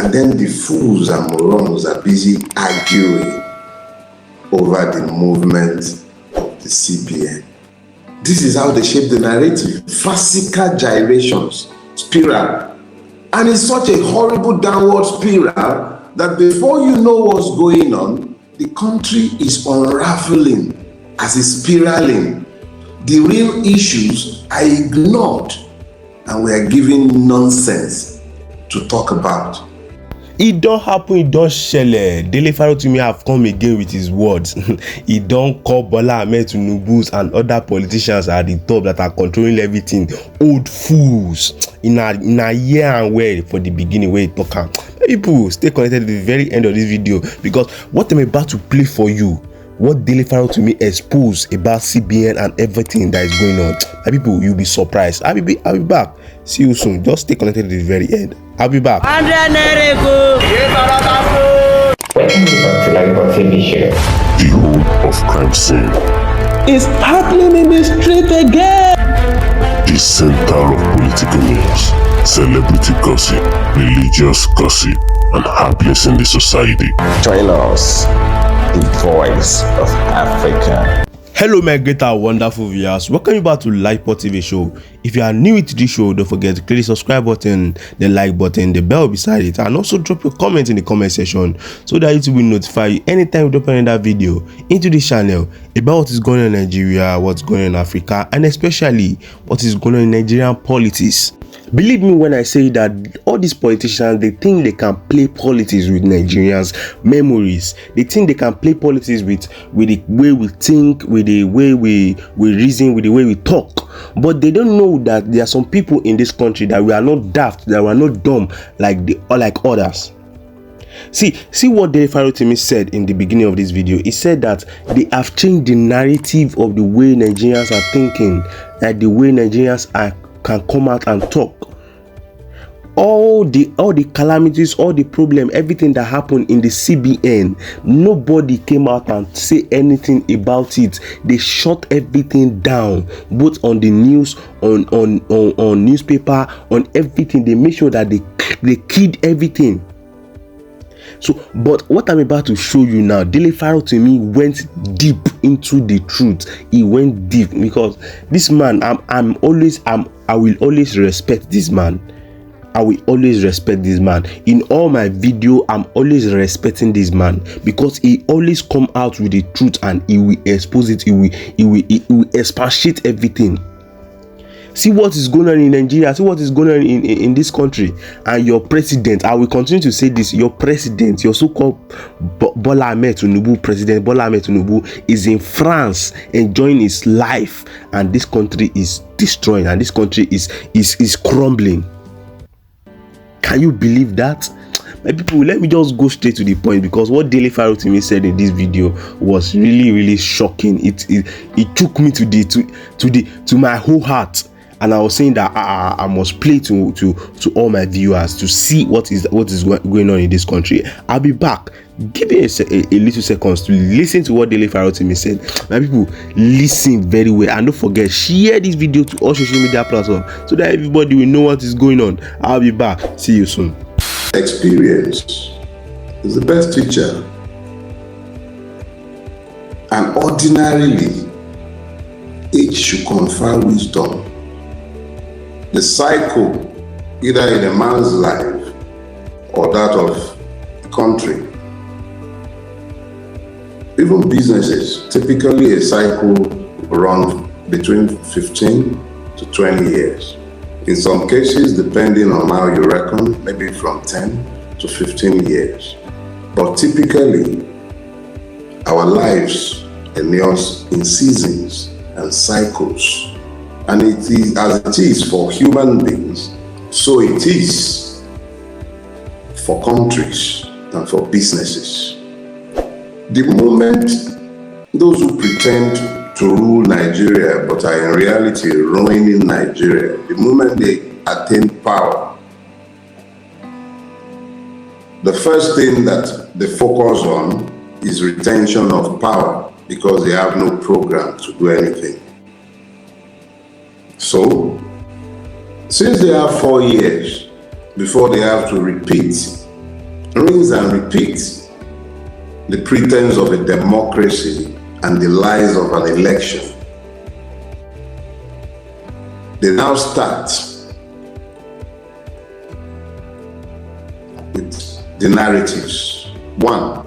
And then the fools and morons are busy arguing over the movement of the CBN. This is how they shape the narrative. Farcical gyrations, spiral. And it's such a horrible downward spiral that before you know what's going on, the country is unraveling as it's spiraling. The real issues are ignored and we are given nonsense to talk about. It don't happen, it don't shele. Dele Farotimi have come again with his words. He don't call Bola Ahmed Tinubu and other politicians at the top that are controlling everything old fools. In a year and way for the beginning where he talk. People stay connected to the very end of this video because what I'm about to play for you, what Dele Farotimi exposed about CBN and everything that is going on. People, you'll be surprised. I'll be back. See you soon. Just stay connected to the very end. I'll be back. Welcome to LAJUPOG TV show. The whole of crime scene It's happening in the street again. the center of political news, celebrity gossip, religious gossip, and happiness in the society. Join us, the voice of Africa. Hello my great and wonderful viewers, welcome you back to LAJUPOG TV show. If you are new to this show, don't forget to click the subscribe button, the like button, the bell beside it, and also drop your comment in the comment section so that YouTube will notify you anytime we drop another video into this channel about what is going on in Nigeria, what's going on in Africa, and especially what is going on in Nigerian politics. Believe me when I say that all these politicians, they think they can play politics with Nigerians' memories. They think they can play politics with the way we think, with the way we reason, with the way we talk. But they don't know that there are some people in this country that we are not daft, that we are not dumb like others. See what Dele Farotimi said in the beginning of this video. He said that they have changed the narrative of the way Nigerians are thinking, that the way Nigerians can come out and talk. All the calamities, all the problem, everything that happened in the CBN, nobody came out and say anything about it. They shut everything down, both on the news, on newspaper, on everything. They make sure that they killed everything. So, but what I'm about to show you now, Dele Farotimi went deep into the truth. He went deep because this man, I will always respect this man. I will always respect this man. In all my video, I'm always respecting this man because he always come out with the truth and he will expose it. He will expatiate everything. See what is going on in Nigeria. See what is going on in this country. And your president, I will continue to say this, your president, your so-called Bola Ahmed Tinubu, President Bola Ahmed Tinubu, is in France enjoying his life. And this country is destroying. And this country is crumbling. Can you believe that? My people, let me just go straight to the point because what Dele Farotimi said in this video was really shocking. It took me to my whole heart. And I was saying that I must play to all my viewers to see what is going on in this country. I'll be back. Give me a little seconds to listen to what Dele Farotimi said. My people, listen very well and don't forget, share this video to all social media platforms so that everybody will know what is going on. I'll be back. See you soon. Experience is the best teacher. And ordinarily, age should confer wisdom. The cycle, either in a man's life or that of the country, even businesses, typically a cycle runs between 15 to 20 years. In some cases, depending on how you reckon, maybe from 10 to 15 years. But typically, our lives endure in seasons and cycles. And it is as it is for human beings, so it is for countries and for businesses. The moment those who pretend to rule Nigeria but are in reality ruining Nigeria, the moment they attain power, the first thing that they focus on is retention of power because they have no program to do anything. So, since they have 4 years before they have to repeat rinse and repeat the pretense of a democracy and the lies of an election. They now start with the narratives. 1.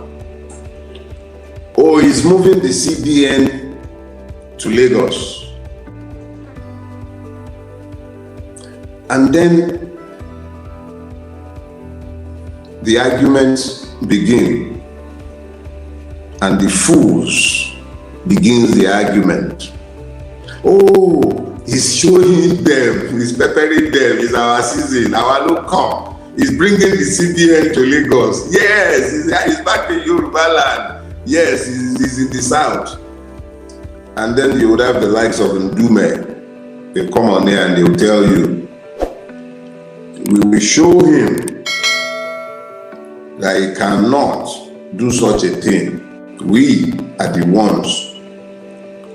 Oh, he's moving the CBN to Lagos. And then the arguments begin, and the fools begins the argument. Oh, he's showing them, he's preparing them, it's our season, our no come. He's bringing the CBN to Lagos. Yes, he's back in Yoruba land. Yes, he's in the south. And then you would have the likes of Ndume. They come on there and they'll tell you, we will show him that he cannot do such a thing. We are the ones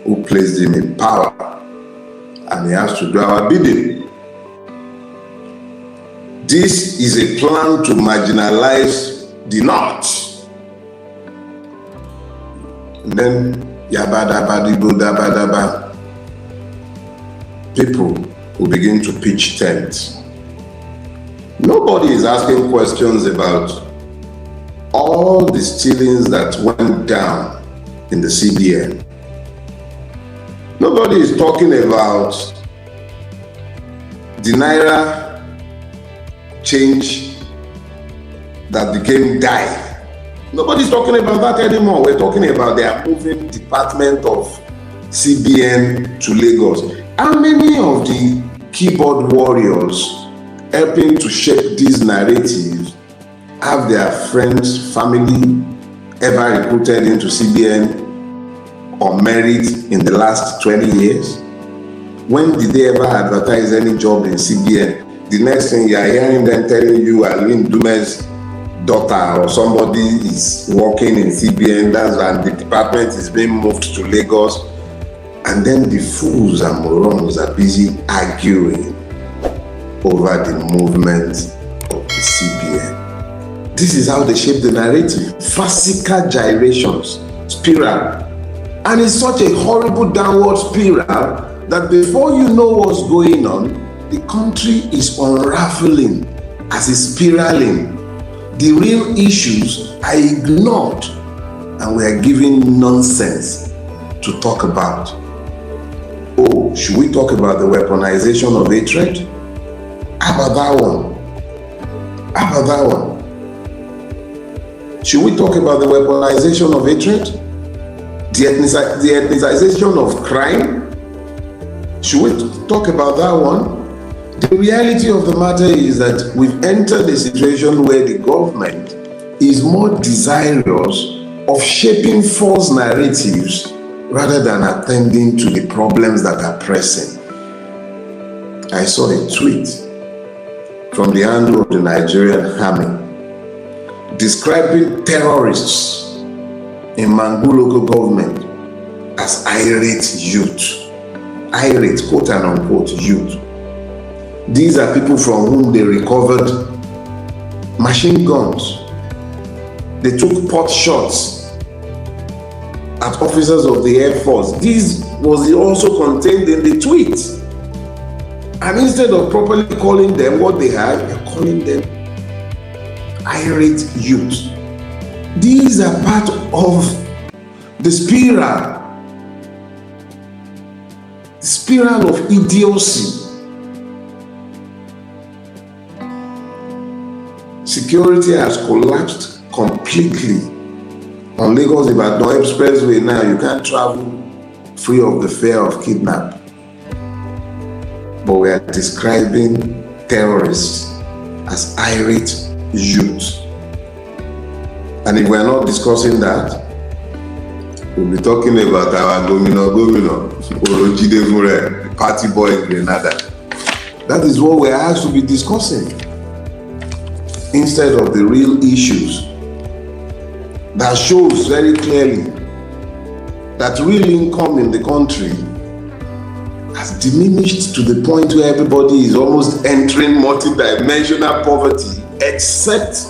who placed him in power, and he has to do our bidding. This is a plan to marginalize the North. And then, yabadabadibodabadaba, people will begin to pitch tents. Nobody is asking questions about all the stealings that went down in the CBN. Nobody is talking about the Naira change that became DAI. Nobody's talking about that anymore. We're talking about their moving department of CBN to Lagos. How many of the keyboard warriors helping to shape these narratives have their friends, family ever recruited into CBN or married in the last 20 years? When did they ever advertise any job in CBN? The next thing you are hearing them telling you Aline Dume's daughter or somebody is working in CBN, that's and the department is being moved to Lagos, and then the fools and morons are busy arguing over the movement of the CBN. This is how they shape the narrative. Farcical gyrations, spiral. And it's such a horrible downward spiral that before you know what's going on, the country is unraveling as it's spiraling. The real issues are ignored, and we are given nonsense to talk about. Oh, should we talk about the weaponization of hatred? How about that one? How about that one? Should we talk about the weaponization of hatred? The ethnicization of crime? Should we talk about that one? The reality of the matter is that we've entered a situation where the government is more desirous of shaping false narratives rather than attending to the problems that are pressing. I saw a tweet from the handle of the Nigerian army describing terrorists in Mangu local government as irate youth. Irate, quote and unquote, youth. These are people from whom they recovered machine guns. They took pot shots at officers of the Air Force. This was also contained in the tweet. And instead of properly calling them what they are, you're calling them irate youth. These are part of the spiral of idiocy. Security has collapsed completely. On Lagos Ibadan Expressway now, you can't travel free of the fear of kidnap. But we are describing terrorists as irate youth. And if we are not discussing that, we'll be talking about our governor, the party boy in Grenada. That is what we are asked to be discussing, instead of the real issues that shows very clearly that real income in the country has diminished to the point where everybody is almost entering multidimensional poverty, except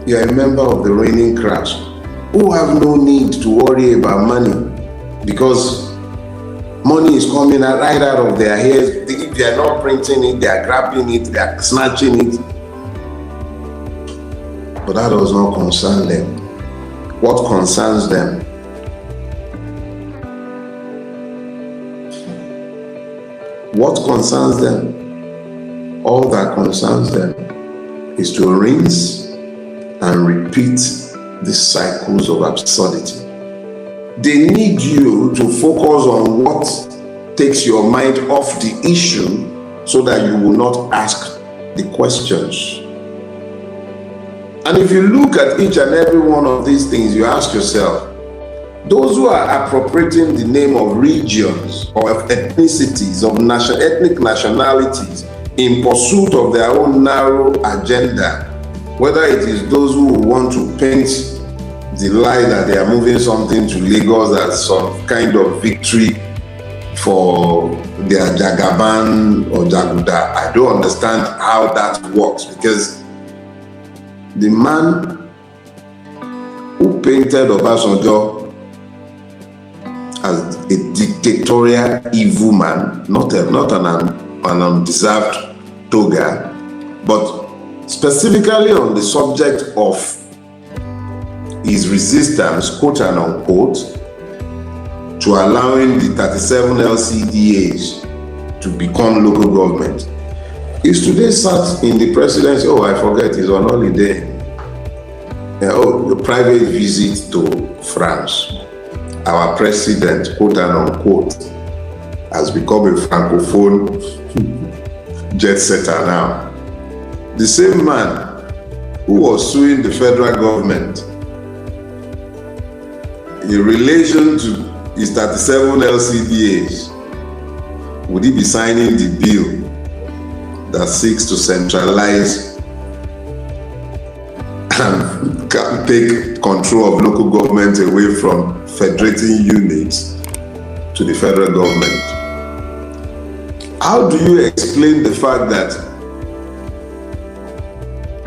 you're a member of the reigning class who have no need to worry about money because money is coming right out of their hairs. If they are not printing it, they are grabbing it, they are snatching it. But that does not concern them. What concerns them? What concerns them? All that concerns them is to rinse and repeat these cycles of absurdity. They need you to focus on what takes your mind off the issue so that you will not ask the questions. And if you look at each and every one of these things, you ask yourself, those who are appropriating the name of regions or of ethnicities, of ethnic nationalities in pursuit of their own narrow agenda, whether it is those who want to paint the lie that they are moving something to Lagos as some kind of victory for their Jagaban or Jaguda, I don't understand how that works, because the man who painted Obasanjo as a dictatorial evil man, not an undeserved toga, but specifically on the subject of his resistance, quote and unquote, to allowing the 37 LCDAs to become local government, is today sat in the presidency. Oh, I forget, he's on holiday. A private visit to France. Our president, quote and unquote, has become a francophone jet setter now. The same man who was suing the federal government in relation to his 37 LCDAs, would he be signing the bill that seeks to centralize and take control of local government away from federating units to the federal government? How do you explain the fact that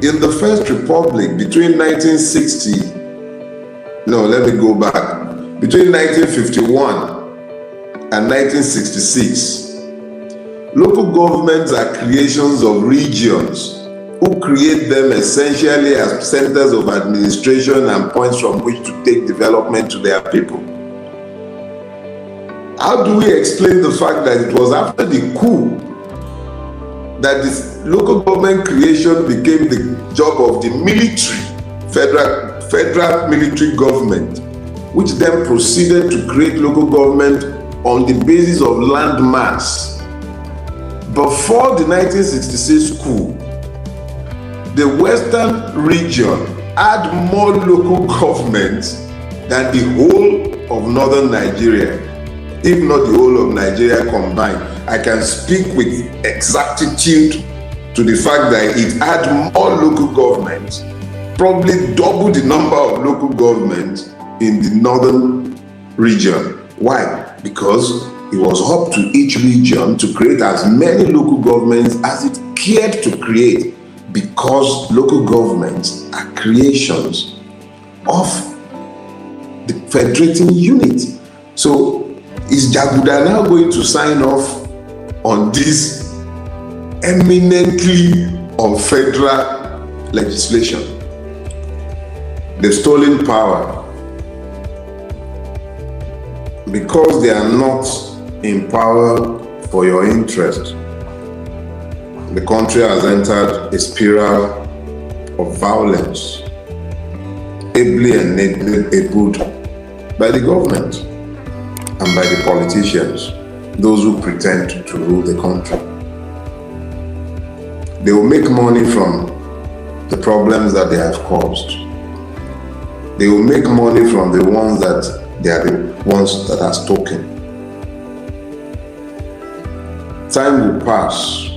in the First Republic between 1960, no, let me go back, between 1951 and 1966, local governments are creations of regions who create them essentially as centers of administration and points from which to take development to their people. How do we explain the fact that it was after the coup that this local government creation became the job of the military, federal military government, which then proceeded to create local government on the basis of land mass? Before the 1966 coup, the Western region had more local governments than the whole of Northern Nigeria, if not the whole of Nigeria combined. I can speak with exactitude to the fact that it had more local governments, probably double the number of local governments in the Northern region. Why? Because it was up to each region to create as many local governments as it cared to create, because local governments are creations of the federating unit. So is Jaguda now going to sign off on this eminently unfederal legislation? They've stolen power because they are not in power for your interest. The country has entered a spiral of violence, ably enabled by the government and by the politicians, those who pretend to rule the country. They will make money from the problems that they have caused. They will make money from the ones that they are the ones that are stoking. Time will pass.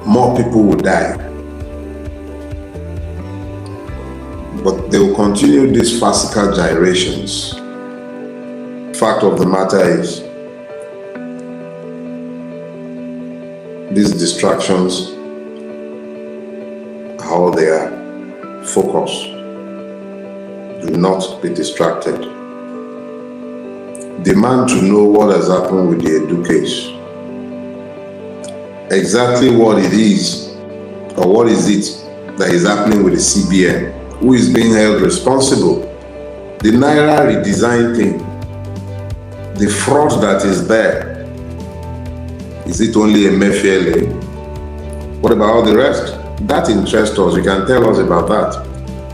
More people will die. But they will continue these farcical gyrations. Fact of the matter is, these distractions are all they are. focus. Do not be distracted. Demand to know what has happened with the Edu case. Exactly what it is, or what is it that is happening with the CBN? Who is being held responsible? The Naira redesign thing, the fraud that is there. Is it only Emefiele? What about all the rest? That interests us. You can tell us about that.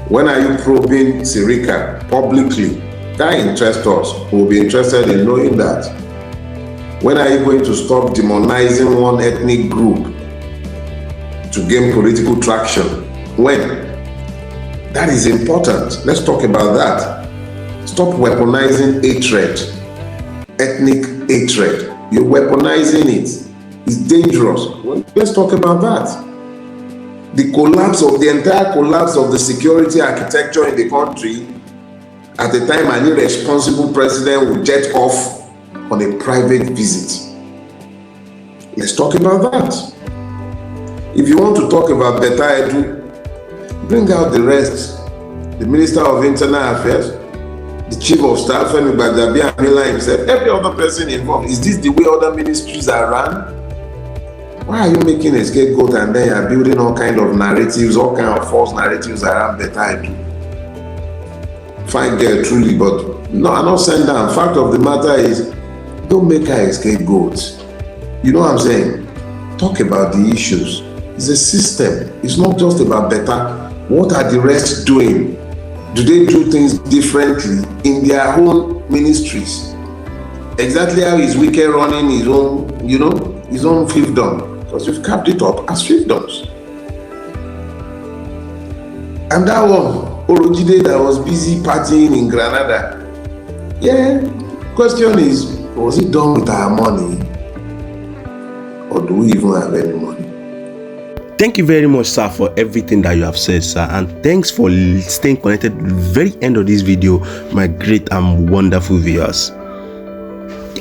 When are you probing Sirika publicly? That interests us. We'll be interested in knowing that. When are you going to stop demonizing one ethnic group to gain political traction? When? That is important. Let's talk about that. Stop weaponizing hatred, ethnic hatred. You're weaponizing it. It's dangerous. Let's talk about that. The entire collapse of the security architecture in the country at the time an irresponsible president would jet off on a private visit. Let's talk about that. If you want to talk about better edu, bring out the rest. The Minister of Internal Affairs, the Chief of Staff, Femi Gbajabiamila himself, every other person involved. Is this the way other ministries are run? Why are you making a scapegoat and then you're building all kind of narratives, all kind of false narratives around better edu? Fine girl, truly, but no, I'm not saying that. Fact of the matter is, don't make her a scapegoat. You know what I'm saying? Talk about the issues. It's a system. It's not just about better. What are the rest doing? Do they do things differently in their own ministries? Exactly how is Wike running his own, his own fiefdom? Because you've capped it up as fiefdoms. And that one, Orojide, that was busy partying in Granada. Yeah, question is, was it done with our money? Or do we even have any money? Thank you very much, sir, for everything that you have said, sir, and thanks for staying connected to the very end of this video, my great and wonderful viewers.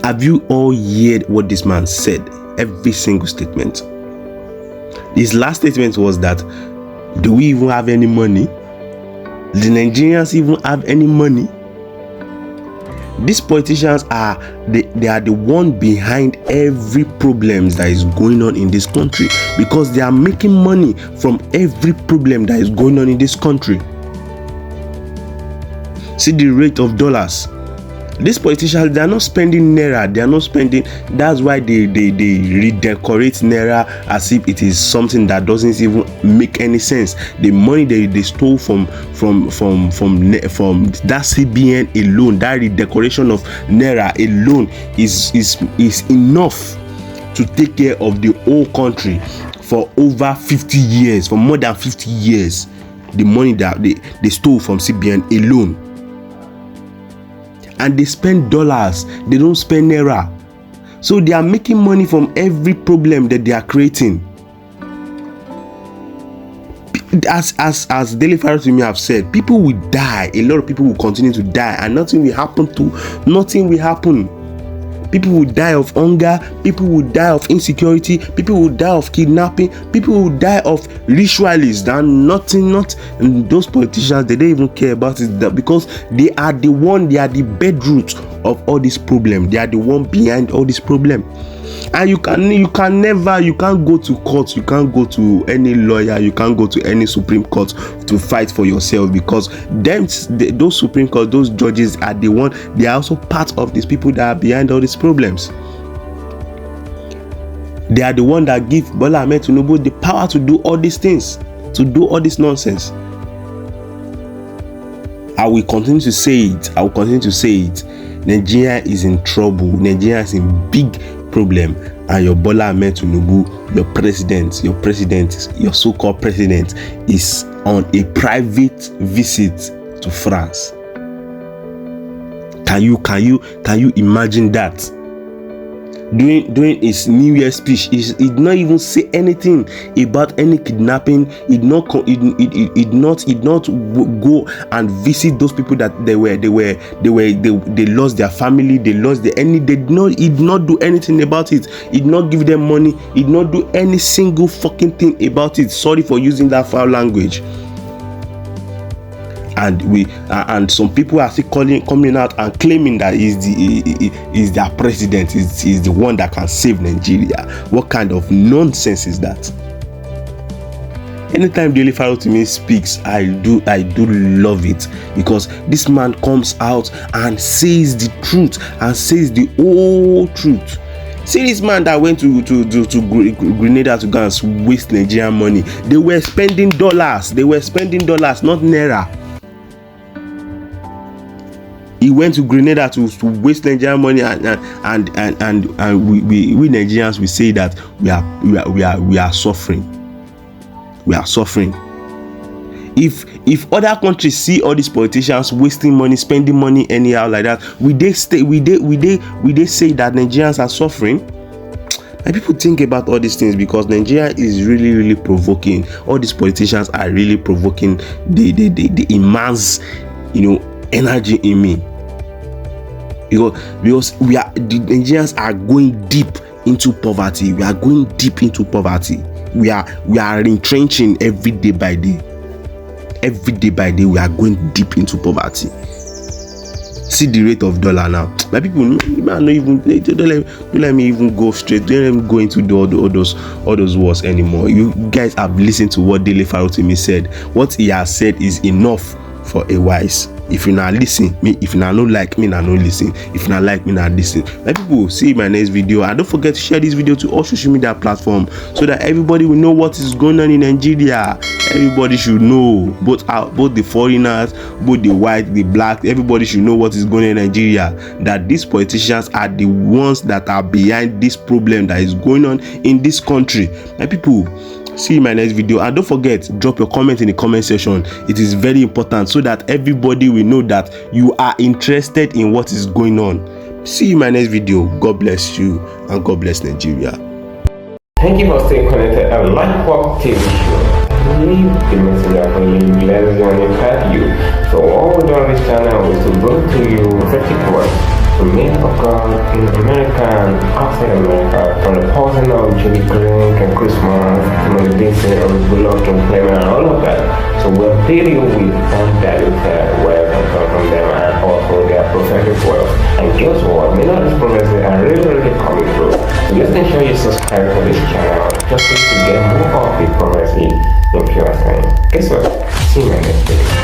Have you all heard what this man said? Every single statement. His last statement was that, do we even have any money? The Nigerians even have any money? These politicians they are the one behind every problem that is going on in this country, because they are making money from every problem that is going on in this country. See the rate of dollars. These politicians, they are not spending naira. They are not spending. That's why they redecorate naira as if it is something that doesn't even make any sense. The money they stole from that CBN alone, that redecoration of naira alone is enough to take care of the whole country for over 50 years, for more than 50 years. The money that they stole from CBN alone. And they spend dollars, they don't spend naira. So they are making money from every problem that they are creating. As Dele to me have said, people will die. A lot of people will continue to die, and nothing will happen. People will die of hunger, people will die of insecurity, people will die of kidnapping, people will die of ritualists. And those politicians, they don't even care about it, because they are the bedroot of all this problem. They are the one behind all this problem. And you can't go to court, you can't go to any lawyer, you can't go to any Supreme Court to fight for yourself, because those Supreme Court, those judges are they are also part of these people that are behind all these problems. They are the one that give Bola Ahmed Tinubu the power to do all these things, to do all this nonsense. I will continue to say it. Nigeria is in trouble. Nigeria is in big problem, and your Bola Ahmed Tinubu, your so-called president, is on a private visit to France. Can you imagine that? During his New Year speech, he did not even say anything about any kidnapping. He did not go and visit those people that they lost their family, he did not do anything about it. He did not give them money. He did not do any single fucking thing about it. Sorry for using that foul language. and some people are still coming out and claiming that is their president, is the one that can save Nigeria. What kind of nonsense is that? Anytime Dele to me speaks, I do love it, because this man comes out and says the truth and says the whole truth. See this man that went to Grenada to go and waste Nigerian money. They were spending dollars. They were spending dollars, not naira. He went to Grenada to waste Nigerian money, and we Nigerians, we say that we are suffering. We are suffering. If other countries see all these politicians wasting money, spending money anyhow like that, we they say that Nigerians are suffering. And people think about all these things, because Nigeria is really provoking. All these politicians are really provoking the immense, energy in me. Because the Nigerians are going deep into poverty. We are going deep into poverty. We are entrenching every day by day. Every day by day, we are going deep into poverty. See the rate of dollar now. My people, don't let me even go straight. Don't let me go into all those words anymore. You guys have listened to what Dele Farotimi said. What he has said is enough for a wise. If you not listen, if you not like me, not listen. If you not like me, not listen. My people, see you in my next video, and don't forget to share this video to all social media platforms so that everybody will know what is going on in Nigeria. Everybody should know, both the foreigners, both the white, the black. Everybody should know what is going on in Nigeria. That these politicians are the ones that are behind this problem that is going on in this country. My people, see you in my next video, and don't forget, drop your comment in the comment section. It is very important so that everybody will know that you are interested in what is going on. See you in my next video. God bless you, and God bless Nigeria. Thank you for staying connected at LAJUPOG TV show. I believe the message I really bless you and impact you. So what we do on this channel is to bring to you prophetic words the men of God in America and outside America, from the pausing of Julie Green and Christmas to meditation of blood employment and all of that. So we'll update you with undiluted words and come from them, and also their prophetic words. And guess what? Many of these prophecies are really coming through. So just ensure you subscribe to this channel just to get more of the prophecy in pure time. Guess what? See you in my next video.